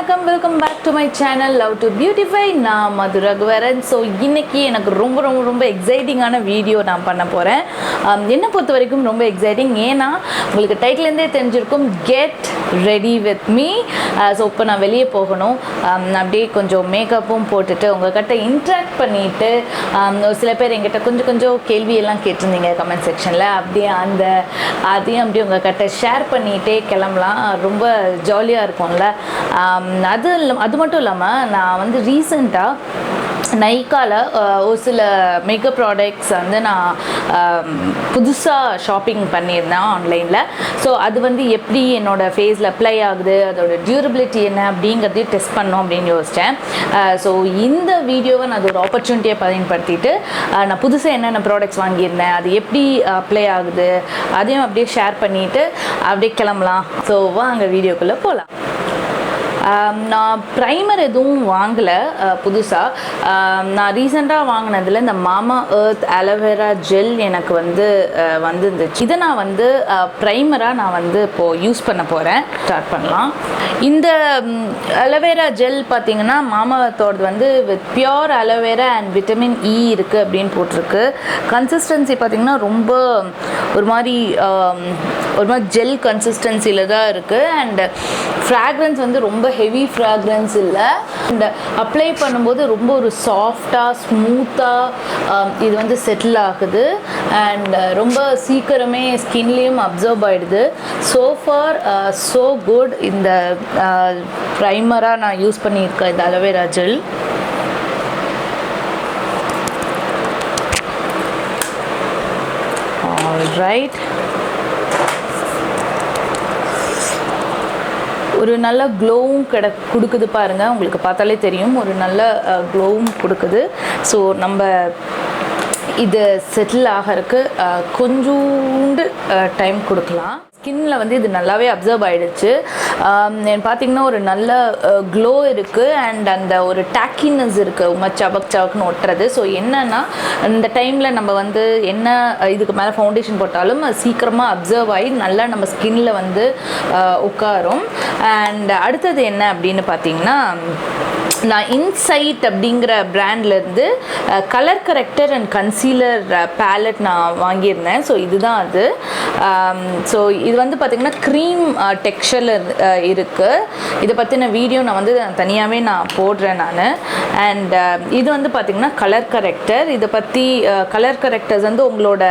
வணக்கம், welcome back to my channel love to beautify. நான் Madhurakuvaran. So இன்றைக்கி எனக்கு ரொம்ப எக்ஸைட்டிங்கான வீடியோ நான் பண்ண போகிறேன். என்னை பொறுத்த வரைக்கும் ரொம்ப எக்ஸைட்டிங். ஏன்னா உங்களுக்கு டைட்டிலேருந்தே தெரிஞ்சிருக்கும், get ready with me. So இப்போ நான் வெளியே போகணும். அப்படியே கொஞ்சம் மேக்கப்பும் போட்டுட்டு உங்கள்கிட்ட இன்ட்ராக்ட் பண்ணிவிட்டு சில பேர் எங்கிட்ட கொஞ்சம் கேள்வியெல்லாம் கேட்டிருந்தீங்க கமெண்ட் செக்ஷனில். அப்படியே அதையும் அப்படியே உங்கள்கிட்ட ஷேர் பண்ணிகிட்டே கிளம்பலாம். ரொம்ப ஜாலியாக இருக்கும்ல. அது மட்டும் இல்லாமல் நான் வந்து ரீசெண்டாக நைக்காவில் ஒரு சில மேக்கப் ப்ராடக்ட்ஸ் வந்து நான் புதுசாக ஷாப்பிங் பண்ணியிருந்தேன் ஆன்லைனில். ஸோ அது வந்து எப்படி என்னோடய ஃபேஸில் அப்ளை ஆகுது, அதோட டியூரபிலிட்டி என்ன அப்படிங்கிறதையும் டெஸ்ட் பண்ணோம் அப்படின்னு யோசித்தேன். ஸோ இந்த வீடியோவை நான் அது ஒரு ஆப்பர்ச்சுனிட்டியை பயன்படுத்திட்டு நான் புதுசாக என்னென்ன ப்ராடக்ட்ஸ் வாங்கியிருந்தேன், அது எப்படி அப்ளை ஆகுது, அதையும் அப்படியே ஷேர் பண்ணிவிட்டு அப்படியே கிளம்பலாம். ஸோ வாங்க வீடியோக்குள்ளே போகலாம். நான் ப்ரைமர் எதுவும் வாங்கலை புதுசாக. நான் ரீசெண்டாக வாங்கினதில் இந்த Mamaearth ஆலோவேரா ஜெல் எனக்கு வந்துருந்துச்சு. இதை நான் வந்து ப்ரைமராக நான் வந்து இப்போது யூஸ் பண்ண போகிறேன். ஸ்டார்ட் பண்ணலாம். இந்த அலோவேரா ஜெல் பார்த்திங்கன்னா Mamaearthோடது வந்து with pure aloe vera and vitamin E இருக்குது அப்படின்னு போட்டிருக்கு. கன்சிஸ்டன்சி பார்த்திங்கன்னா ரொம்ப ஒரு மாதிரி ஜெல் கன்சிஸ்டன்சியில் தான் இருக்குது. அண்ட் ஃப்ராக்ரன்ஸ் வந்து ரொம்ப ஹெவி ஃப்ராக்ரன்ஸ் இல்லை. அண்ட் அப்ளை பண்ணும்போது ரொம்ப ஒரு சாஃப்டாக ஸ்மூத்தாக இது வந்து செட்டில் ஆகுது. அண்ட் ரொம்ப சீக்கிரமே ஸ்கின்லேயும் அப்சர்வ் ஆகிடுது. So for so good. இந்த ப்ரைமராக நான் யூஸ் பண்ணியிருக்கேன் இந்த அலோவேரா ஜெல். ஆல்ரைட், ஒரு நல்ல க்ளோவும் கொடுக்குது பாருங்கள். உங்களுக்கு பார்த்தாலே தெரியும், ஒரு நல்ல க்ளோவும் கொடுக்குது. ஸோ நம்ம இது செட்டில் ஆகிறதுக்கு கொஞ்சோண்டு டைம் கொடுக்கலாம். ஸ்கின்னில் வந்து இது நல்லாவே அப்சர்வ் ஆகிடுச்சு. பார்த்திங்கன்னா ஒரு நல்ல க்ளோ இருக்குது. அண்ட் அந்த ஒரு டேக்கினஸ் இருக்குது, சபக்குன்னு ஒட்டுறது. ஸோ என்னென்னா இந்த டைமில் நம்ம வந்து என்ன இதுக்கு மேலே ஃபவுண்டேஷன் போட்டாலும் சீக்கிரமாக அப்சர்வ் ஆகி நல்லா நம்ம ஸ்கின்னில் வந்து உட்காரும். அண்ட் அடுத்தது என்ன அப்படின்னு பார்த்திங்கன்னா, நான் இன்சைட் அப்படிங்கிற பிராண்ட்லேருந்து colour corrector and concealer palette நான் வாங்கியிருந்தேன். ஸோ இதுதான் அது. ஸோ இது வந்து பார்த்திங்கன்னா க்ரீம் டெக்ஸ்சரில் இருக்குது. இதை பற்றின வீடியோ நான் வந்து தனியாகவே நான் போடுறேன் நான். அண்ட் இது வந்து பார்த்திங்கன்னா கலர் கரெக்டர். இதை பற்றி கலர் கரெக்டர்ஸ் வந்து உங்களோட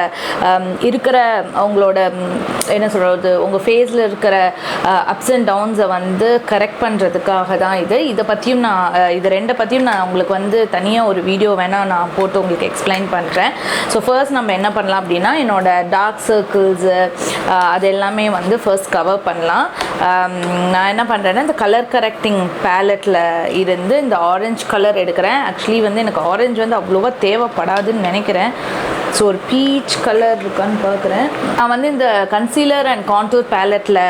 என்ன சொல்கிறது, உங்கள் ஃபேஸில் இருக்கிற அப்ஸ் அண்ட் டவுன்ஸை வந்து கரெக்ட் பண்ணுறதுக்காக தான் இது. இதை பற்றியும் இது ரெண்டை பற்றியும் நான் உங்களுக்கு வந்து தனியாக ஒரு வீடியோ வேணால் நான் போட்டு உங்களுக்கு எக்ஸ்பிளைன் பண்ணுறேன். ஸோ ஃபர்ஸ்ட் நம்ம என்ன பண்ணலாம் அப்படின்னா, என்னோடய டார்க் சர்க்கிள்ஸு அது எல்லாமே வந்து ஃபர்ஸ்ட் கவர் பண்ணலாம். நான் என்ன பண்ணுறேன்னா, இந்த கலர் கரெக்டிங் பேலட்டில் இருந்து இந்த ஆரஞ்சு கலர் எடுக்கிறேன். ஆக்சுவலி வந்து எனக்கு ஆரஞ்சு வந்து அவ்வளோவா தேவைப்படாதுன்னு நினைக்கிறேன். ஸோ ஒரு பீச் கலர் இருக்கான்னு பார்க்குறேன். நான் வந்து இந்த கன்சீலர் அண்ட் கான்டூர் பேலட்டில்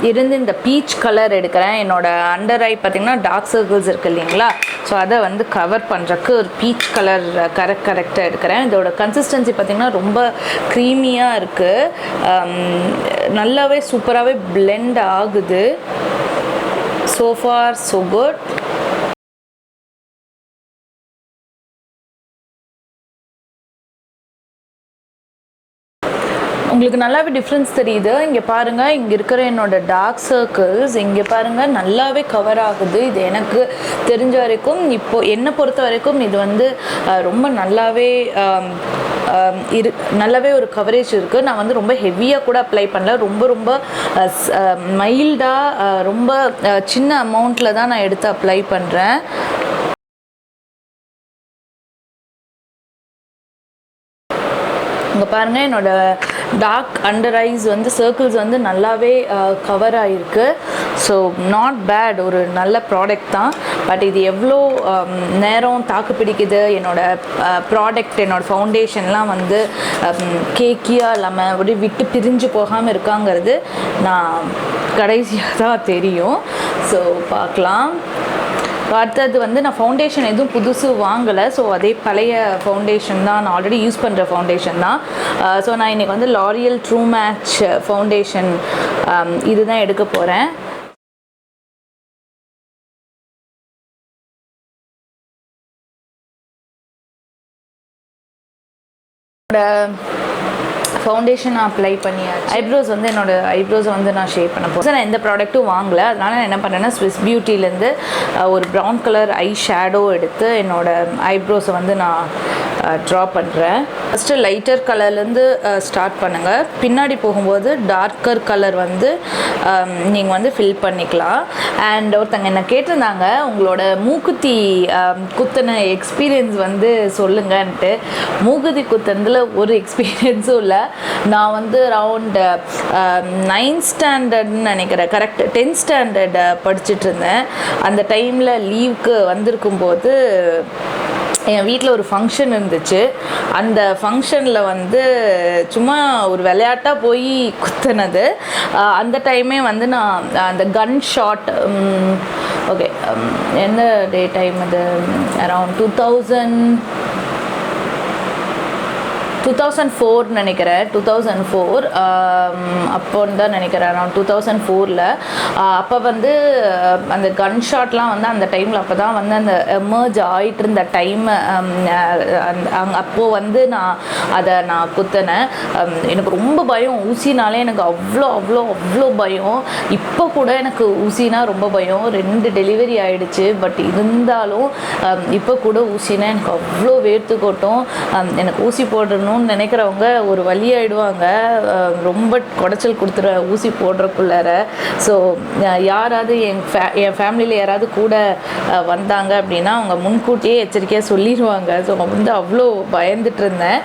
இருந்து இந்த பீச் கலர் எடுக்கிறேன். என்னோடய அண்டர் ஐ பார்த்திங்கன்னா டார்க் சர்க்கிள்ஸ் இருக்குது இல்லைங்களா, ஸோ அதை வந்து கவர் பண்ணுறக்கு ஒரு பீச் கலர் கரெக்டாக எடுக்கிறேன். இதோட கன்சிஸ்டன்சி பார்த்திங்கன்னா ரொம்ப க்ரீமியாக இருக்குது. நல்லாவே சூப்பராகவே பிளெண்ட் ஆகுது. So for so good. உங்களுக்கு நல்லாவே டிஃப்ரென்ஸ் தெரியுது. இங்கே பாருங்கள், இங்கே இருக்கிற என்னோடய டார்க் சர்க்கிள்ஸ் இங்கே பாருங்கள் நல்லாவே கவர் ஆகுது. இது எனக்கு தெரிஞ்ச வரைக்கும், இப்போது என்னை பொறுத்த வரைக்கும் இது வந்து ரொம்ப நல்லாவே ஒரு கவரேஜ் இருக்குது. நான் வந்து ரொம்ப ஹெவியாக கூட அப்ளை பண்ணல. ரொம்ப மைல்டாக ரொம்ப சின்ன அமௌண்ட்டில் தான் நான் எடுத்து அப்ளை பண்ணுறேன். இங்கே பாருங்கள், என்னோடய டார்க் அண்டர் ஐஸ் வந்து சர்க்கிள்ஸ் வந்து நல்லாவே கவர் ஆகிருக்கு. ஸோ நாட் பேட், ஒரு நல்ல ப்ராடக்ட் தான். பட் இது எவ்வளோ நேரம் தாக்கு பிடிக்குது, என்னோடய ப்ராடக்ட் என்னோடய ஃபவுண்டேஷன்லாம் வந்து கேக்கியாக இல்லாமல் அப்படியே விட்டு பிரிஞ்சு போகாமல் இருக்காங்கிறது நான் கடைசியாக தான் தெரியும். ஸோ பார்க்கலாம். அடுத்தது வந்து நான் ஃபவுண்டேஷன் எதுவும் புதுசு வாங்கலை. ஸோ அதே பழைய ஃபவுண்டேஷன் தான், நான் ஆல்ரெடி யூஸ் பண்ணுற ஃபவுண்டேஷன் தான். ஸோ நான் இன்றைக்கி வந்து லாரியல் ட்ரூ மேட்ச் ஃபவுண்டேஷன் இது தான் எடுக்க போகிறேன். ஃபவுண்டேஷன் அப்ளை பண்ணியாச்சு. ஐப்ரோஸ் வந்து என்னோட ஐப்ரோஸை வந்து நான் ஷேப் பண்ண போகிறேன். நான் எந்த ப்ராடக்ட்டும் வாங்கலை, அதனால் நான் என்ன பண்ணேன்னா ஸ்விஸ் பியூட்டிலேருந்து ஒரு ப்ரௌன் கலர் ஐ ஷேடோ எடுத்து என்னோட ஐப்ரோஸை வந்து நான் ட்ரா பண்ணுறேன். ஃபஸ்ட்டு லைட்டர் கலர்லேருந்து ஸ்டார்ட் பண்ணுங்கள். பின்னாடி போகும்போது டார்க்கர் கலர் வந்து நீங்கள் வந்து ஃபில் பண்ணிக்கலாம். அண்ட் ஒருத்தங்க என்ன கேட்டிருந்தாங்க, உங்களோட மூக்குத்தி குத்தின எக்ஸ்பீரியன்ஸ் வந்து சொல்லுங்கன்ட்டு. மூக்குத்தி குத்துனதில் ஒரு எக்ஸ்பீரியன்ஸும் இல்லை. நான் வந்து அரவுண்ட் 9th ஸ்டாண்டர்ட்னு நினைக்கிறேன், கரெக்ட் 10th ஸ்டாண்டர்ட் படிச்சுட்டு இருந்தேன். அந்த டைமில் லீவுக்கு வந்திருக்கும்போது என் வீட்டில் ஒரு ஃபங்க்ஷன் இருந்துச்சு. அந்த ஃபங்க்ஷனில் வந்து சும்மா ஒரு விளையாட்டாக போய் குத்துனது. அந்த டைமே வந்து நான் அந்த கன் ஷாட், ஓகே எந்த டே டைம் அது, அரவுண்ட் 2004 நினைக்கிறேன், 2004 அப்போன்னு தான் நினைக்கிறேன், அரவுண்ட் 2004. அப்போ வந்து அந்த கன் ஷாட்லாம் வந்து அந்த டைமில் அப்போ தான் வந்து அந்த எமர்ஜ் ஆகிட்டு இருந்த டைம். அப்போது வந்து நான் குத்தினேன். எனக்கு ரொம்ப பயம், ஊசினாலே எனக்கு அவ்வளோ பயம். இப்போ கூட எனக்கு ஊசினா ரொம்ப பயம். 2 டெலிவரி ஆகிடுச்சு. பட் இருந்தாலும் இப்போ கூட ஊசினா எனக்கு அவ்வளோ வேர்த்து கொட்டும். எனக்கு ஊசி போடணும் நினைக்கிறவங்க ஒரு வழி ஆயிடுவாங்க, ரொம்ப குடைச்சல் கொடுத்துற ஊசி போடுறக்குள்ளார. ஸோ யாராவது என் ஃபேமிலியில் யாராவது கூட வந்தாங்க அப்படின்னா அவங்க முன்கூட்டியே எச்சரிக்கையாக சொல்லிடுவாங்க. ஸோ வந்து அவ்வளோ பயந்துட்டு இருந்தேன்.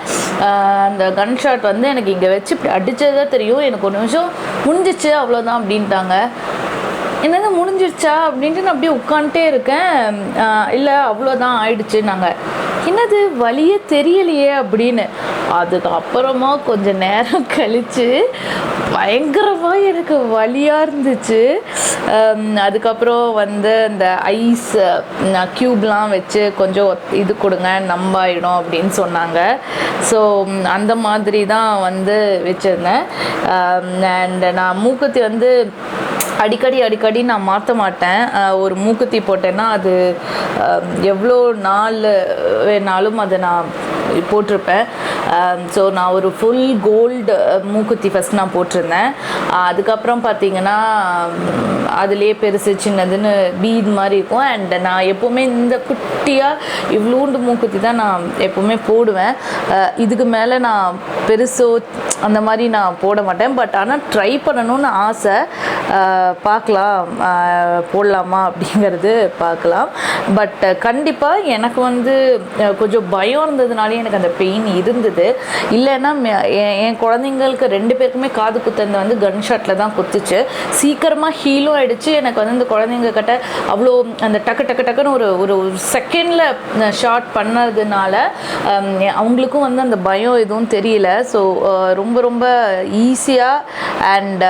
அந்த கன் ஷாட் வந்து எனக்கு இங்கே வச்சு அடித்ததாக தெரியும். எனக்கு ஒரு நிமிஷம் முடிஞ்சிச்சு அவ்வளோதான் அப்படின்ட்டாங்க. என்னங்க முடிஞ்சிருச்சா அப்படின்ட்டு நான் அப்படியே உட்காந்துட்டே இருக்கேன். இல்லை அவ்வளோதான் ஆயிடுச்சு. நாங்கள் என்னது வலியே தெரியலையே அப்படின்னு. அதுக்கப்புறமா கொஞ்சம் நேரம் கழித்து பயங்கரமாக எனக்கு வலியாக இருந்துச்சு. அதுக்கப்புறம் வந்து இந்த ஐஸ் க்யூப்லாம் வச்சு கொஞ்சம் இது கொடுங்க நம்பாயிடும் அப்படின்னு சொன்னாங்க. ஸோ அந்த மாதிரி தான் வந்து வச்சுருந்தேன். அண்ட் நான் மூக்குத்தி வந்து அடிக்கடி நான் மாற்ற மாட்டேன். ஒரு மூக்குத்தி போட்டேன்னா அது எவ்வளோ நாள் வேணாலும் அதை நான் போட்டிருப்பேன். ஸோ நான் ஒரு ஃபுல் கோல்டு மூக்குத்தி ஃபஸ்ட் நான் போட்டிருந்தேன். அதுக்கப்புறம் பார்த்திங்கன்னா அதுலேயே பெருசு சின்னதுன்னு பீட் மாதிரி இருக்கும். அண்ட் நான் எப்போவுமே இந்த குட்டியாக இவ்வளோண்டு மூக்குத்தி தான் நான் எப்போவுமே போடுவேன். இதுக்கு மேலே நான் பெருசோ அந்த மாதிரி நான் போட மாட்டேன். பட் ஆனால் ட்ரை பண்ணணும்னு ஆசை. பார்க்கலாம் போடலாமா அப்படிங்கிறது பார்க்கலாம். பட் கண்டிப்பாக எனக்கு வந்து கொஞ்சம் பயம் இருந்ததுனாலே எனக்கு அந்த பெயின் இருந்தது. இல்லைன்னா என் குழந்தைங்களுக்கு 2 பேருக்குமே காது குத்துறது வந்து கன் ஷாட்டில் தான் குத்துச்சு. சீக்கிரமாக ஹீலும் ஆகிடுச்சு. எனக்கு வந்து இந்த குழந்தைங்க கிட்ட அவ்வளோ அந்த டக்குன்னு ஒரு செகண்டில் ஷாட் பண்ணதுனால அவங்களுக்கும் வந்து அந்த பயம் எதுவும் தெரியல. ஸோ ரொம்ப ஈஸியாக அண்ட்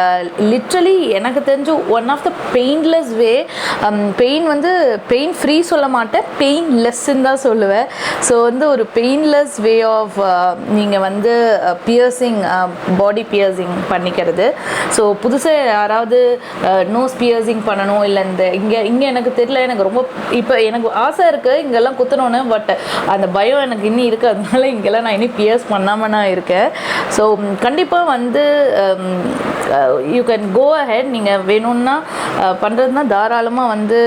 லிட்ரலி எனக்கு தெரிஞ்சு one of the painless way. Pain வந்து பெயின் ஃப்ரீ சொல்ல மாட்டேன், பெயின்லெஸ்ன்னு தான் சொல்லுவேன். ஸோ வந்து ஒரு பெயின்லெஸ் வே ஆஃப் நீங்கள் வந்து பியர்சிங், பாடி பியர்சிங் பண்ணிக்கிறது. ஸோ புதுசாக யாராவது நோஸ் பியர்சிங் பண்ணணும் இல்லை இங்கே எனக்கு தெரியல, எனக்கு ரொம்ப இப்போ எனக்கு ஆசை இருக்குது இங்கெல்லாம் குத்தணும்னு. பட் அந்த பயம் எனக்கு இன்னும் இருக்குது. அதனால இங்கெல்லாம் நான் இன்னும் பியர்ஸ் பண்ணாமல் நான் இருக்கேன். ஸோ கண்டிப்பாக வந்து யூ கேன் கோ அஹெட். நீங்கள் வேணும்னா பண்ணுறதுனா தாராளமாக வந்து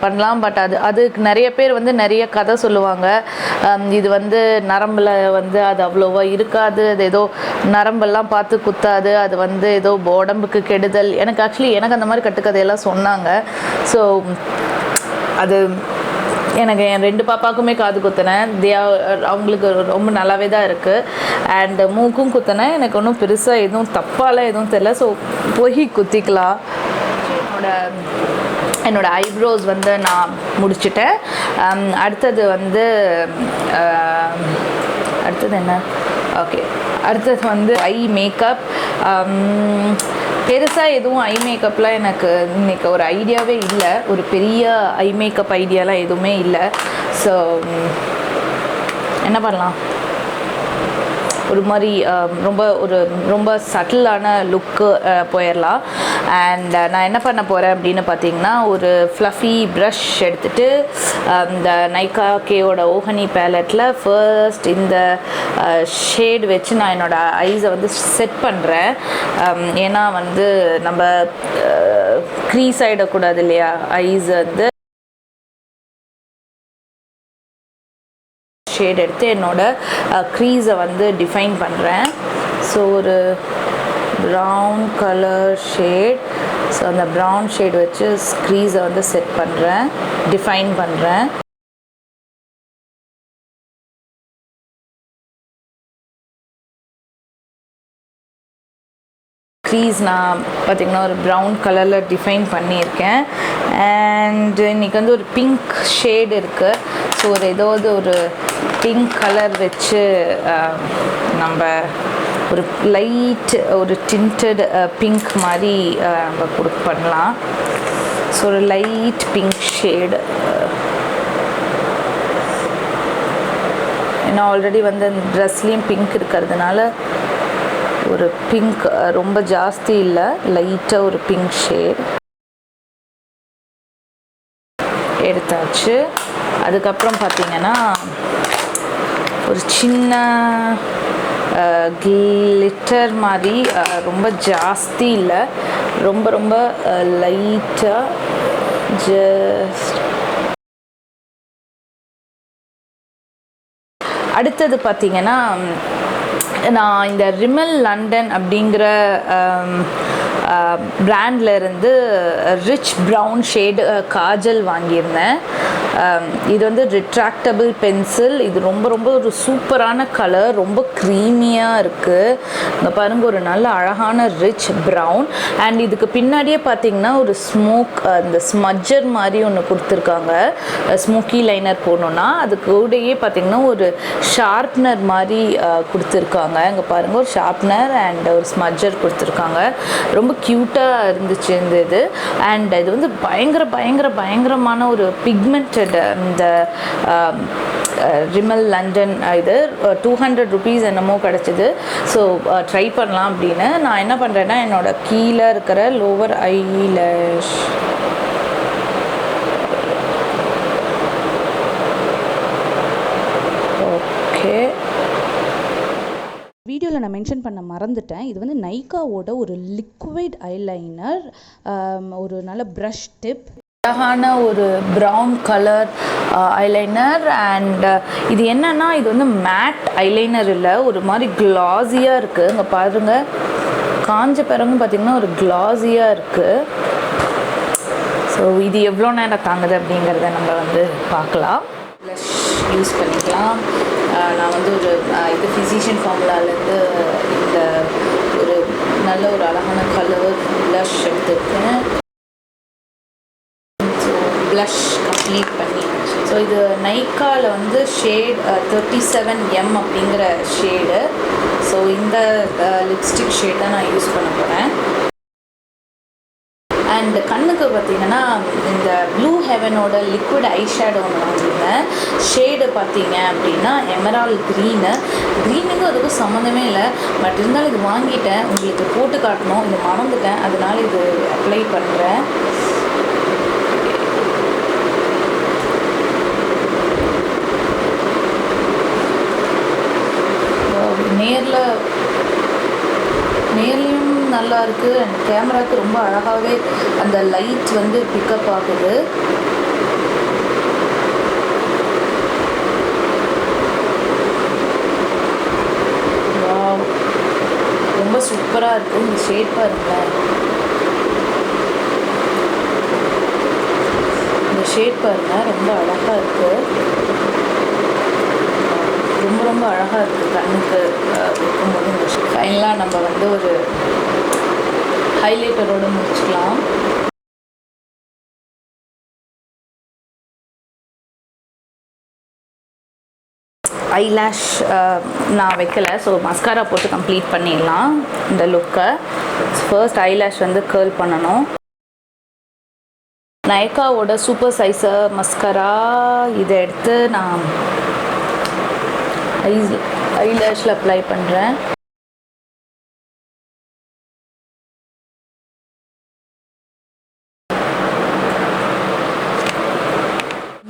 பண்ணலாம். பட் அதுக்கு நிறைய பேர் வந்து நிறைய கதை சொல்லுவாங்க. இது வந்து நரம்பில் வந்து அது அவ்வளோவா இருக்காது, அது ஏதோ நரம்பெல்லாம் பார்த்து குத்தாது, அது வந்து ஏதோ உடம்புக்கு கெடுதல். எனக்கு அந்த மாதிரி கட்டுக்கதையெல்லாம் சொன்னாங்க. ஸோ அது எனக்கு என் 2 பாப்பாக்குமே காது குத்தினேன். அவங்களுக்கு ரொம்ப நல்லாவே தான் இருக்குது. அண்ட் மூக்கும் குத்தினேன். எனக்கு ஒன்றும் பெருசாக எதுவும் தப்பாலாம் எதுவும் தெரியல. ஸோ போய் குத்திக்கலாம். என்னோடய ஐப்ரோஸ் வந்து நான் முடிச்சுட்டேன். அடுத்தது என்ன, ஓகே, அடுத்தது வந்து ஐ மேக்கப். பெருசாக எதுவும் ஐ மேக்கப்லாம் எனக்கு இன்றைக்கி ஒரு ஐடியாவே இல்லை. ஒரு பெரிய ஐ மேக்கப் ஐடியாலாம் எதுவுமே இல்லை. ஸோ என்ன பண்ணலாம், ஒரு மாதிரி ரொம்ப சட்டிலான லுக்கு போயிடலாம். அண்ட் நான் என்ன பண்ண போகிறேன் அப்படின்னு பார்த்தீங்கன்னா, ஒரு ஃப்ளஃபி ப்ரஷ் எடுத்துகிட்டு இந்த நைக்கா கேவோட ஓஹனி பேலட்டில் ஃபர்ஸ்ட் இந்த ஷேட் வச்சு நான் என்னோடய ஐஸை வந்து செட் பண்ணுறேன். ஏன்னா வந்து நம்ம க்ரீஸ் ஆகிடக்கூடாது இல்லையா, ஐஸ் வந்து ஷேட் எடுத்து என்னோடய க்ரீஸை வந்து டிஃபைன் பண்ணுறேன். ஸோ ஒரு ப்ரௌன் கலர் ஷேட், ஸோ அந்த ப்ரௌன் ஷேட் வச்சு க்ரீஸை வந்து செட் பண்ணுறேன், டிஃபைன் பண்ணுறேன். க்ரீஸ் நான் பார்த்திங்கன்னா ஒரு ப்ரௌன் கலரில் டிஃபைன் பண்ணியிருக்கேன். அண்ட் இன்றைக்கி வந்து ஒரு பிங்க் ஷேட் இருக்குது. ஸோ ஏதாவது ஒரு பிங்க் கலர் வச்சு நம்ம ஒரு லைட் ஒரு டிண்டட் பிங்க் மாதிரி நம்ம பண்ணலாம். ஸோ ஒரு லைட் பிங்க் ஷேடு, ஏன்னா ஆல்ரெடி வந்து அந்த ட்ரெஸ்லேயும் பிங்க் இருக்கிறதுனால ஒரு பிங்க் ரொம்ப ஜாஸ்தி இல்லை, லைட்டாக ஒரு பிங்க் ஷேட் எடுத்தாச்சு. அதுக்கப்புறம் பார்த்திங்கன்னா ஒரு சின்ன கிளிட்டர் மாதிரி, ரொம்ப ஜாஸ்தி இல்லை, ரொம்ப லைட்டாக ஜஸ்ட். அடுத்தது பார்த்திங்கன்னா, நான் இந்த ரிமல் லண்டன் அப்படிங்கிற பிராண்டில் இருந்து ரிச் ப்ரௌன் ஷேடு காஜல் வாங்கியிருந்தேன். இது வந்து ரிட்ராக்டபிள் பென்சில். இது ரொம்ப ஒரு சூப்பரான கலர், ரொம்ப க்ரீமியாக இருக்குது. இங்கே பாருங்கள், ஒரு நல்ல அழகான ரிச் ப்ரௌன். அண்ட் இதுக்கு பின்னாடியே பார்த்திங்கன்னா ஒரு இந்த ஸ்மஜர் மாதிரி ஒன்று கொடுத்துருக்காங்க. ஸ்மோக்கி லைனர் போடணுன்னா அது கூடயே பார்த்திங்கன்னா ஒரு ஷார்ப்னர் மாதிரி கொடுத்துருக்காங்க. இங்கே பாருங்கள், ஒரு ஷார்ப்னர் அண்ட் ஒரு ஸ்மஜர் கொடுத்துருக்காங்க. ரொம்ப க்யூட்டாக இருந்துச்சு இந்த இது. அண்ட் இது வந்து பயங்கரமான ஒரு பிக்மெண்டட் இந்த ரிமல் லண்டன் இது 200 rupees என்னமோ கிடச்சிது. ஸோ ட்ரை பண்ணலாம் அப்படின்னு நான் என்ன பண்ணுறேன்னா, என்னோட கீழே இருக்கிற லோவர் ஐலேஷ் வீடியோவில் நான் மென்ஷன் பண்ண மறந்துட்டேன். இது வந்து நைக்காவோட ஒரு லிக்விட் ஐலைனர், ஒரு நல்ல ப்ரஷ் டிப், அழகான ஒரு ப்ரௌன் கலர் ஐலைனர். அண்ட் இது என்னன்னா, இது வந்து மேட் ஐலைனர் இல்லை, ஒரு மாதிரி கிளாஸியாக இருக்குது. இங்கே பாருங்கள், காஞ்ச பிறகு பார்த்திங்கன்னா ஒரு கிளாஸியாக இருக்குது. ஸோ இது எவ்வளோ நேரம் தாங்குது அப்படிங்கிறத நம்ம வந்து பார்க்கலாம். ப்ளஷ் யூஸ் பண்ணிக்கலாம். நான் வந்து ஒரு இது ஃபிசிஷியன் ஃபார்முலாலேருந்து இந்த ஒரு நல்ல ஒரு அழகான கலர் ப்ளஷ் எடுத்துருக்கேன். ஸோ ப்ளஷ் கம்ப்ளீட் பண்ணியாச்சு. ஸோ இது நைக்காவில் வந்து ஷேட் 37M அப்படிங்கிற ஷேடு. ஸோ இந்த லிப்ஸ்டிக் ஷேட் தான் நான் யூஸ் பண்ண போகிறேன். அண்ட் கண்ணுக்கு பார்த்திங்கன்னா இந்த ப்ளூ ஹெவனோட லிக்விட் ஐஷேடோ ஒன்று வாங்கியிருந்தேன். ஷேடு பார்த்தீங்க அப்படின்னா எமரால்ட் க்ரீனுக்கு அதுக்கும் சம்மந்தமே இல்லை. பட் இருந்தாலும் இது வாங்கிட்டேன், உங்களுக்கு போட்டு காட்டணும், இது மறந்துட்டேன், அதனால இது அப்ளை பண்ணுறேன். நேர்லேயும் நல்லா இருக்குது. அண்ட் கேமராவுக்கு ரொம்ப அழகாகவே அந்த லைட் வந்து பிக்கப் ஆகுது. ரொம்ப சூப்பராக இருக்குது. இந்த ஷேட் பாருங்களேன், இந்த ஷேட் பாருங்கள், ரொம்ப அழகாக இருக்குது. ரொம்ப அழகாக இருக்குது கண்ணுக்கு வைக்கும்போது. ஃபைனலாக நம்ம வந்து ஒரு ஹைலைட்டரோடு முடிச்சுக்கலாம். ஐலாஷ் நான் வைக்கலை, ஸோ மஸ்காரா போட்டு கம்ப்ளீட் பண்ணிடலாம் இந்த லுக்கை. ஃபர்ஸ்ட் ஐலாஷ் வந்து கேர்ள் பண்ணணும். நைக்காவோட சூப்பர் சைஸர் மஸ்காரா இதை எடுத்து நான் ஐலேஷில் அப்ளை பண்ணுறேன்.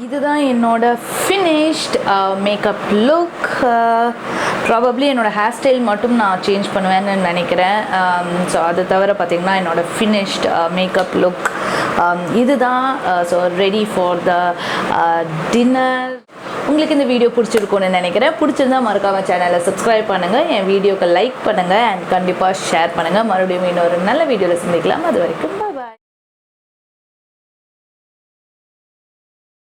இதுதான் என்னோட ஃபினிஷ்ட் மேக்கப் லுக். ப்ராபப்ளி என்னோடய ஹேர் ஸ்டைல் மட்டும் நான் சேஞ்ச் பண்ணுவேன்னு நினைக்கிறேன். ஸோ அது தவிர பார்த்திங்கன்னா என்னோடய ஃபினிஷ்ட் மேக்கப் லுக் இதுதான். So ready for the dinner. உங்களுக்கு இந்த வீடியோ பிடிச்சிருக்கும்னு நினைக்கிறேன். பிடிச்சிருந்தா மறக்காம சேனலை சப்ஸ்கிரைப் பண்ணுங்கள், என் வீடியோக்கு லைக் பண்ணுங்கள் அண்ட் கண்டிப்பாக ஷேர் பண்ணுங்கள். மறுபடியும் இன்னொரு நல்ல வீடியோவில் சந்திக்கலாம். அது வரைக்கும்